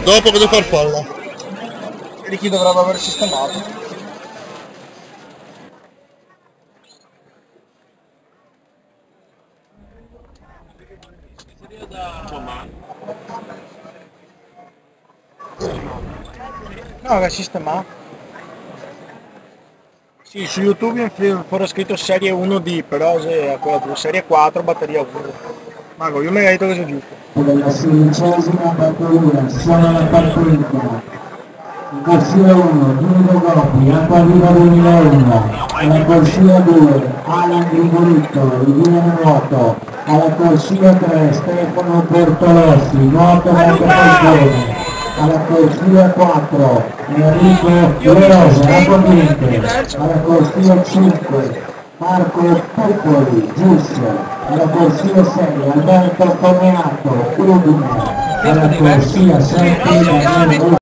Dopo vedo farfalla. Di chi dovrebbe aver sistemato. No, che sistema? Sì, su YouTube fuori scritto serie 1D, però se è quella tua serie 4, batteria 1. Mago, io mi hai detto che sei giusto. Della 16ª batteria, suona la partita. Corsia 1, Giulio Goppi, Acquaviva 2001, alla corsia 2, Alan Grigorito, Riviera Nuoto, alla corsia 3, Stefano Bertolessi, Nuoto Montefalcone, alla corsia 4, Enrico Lerosa, Acquaminte, alla corsia 5, Marco Puccoli, Giusto, alla corsia 6, Alberto Tomeato, Udine, alla corsia 7, Daniele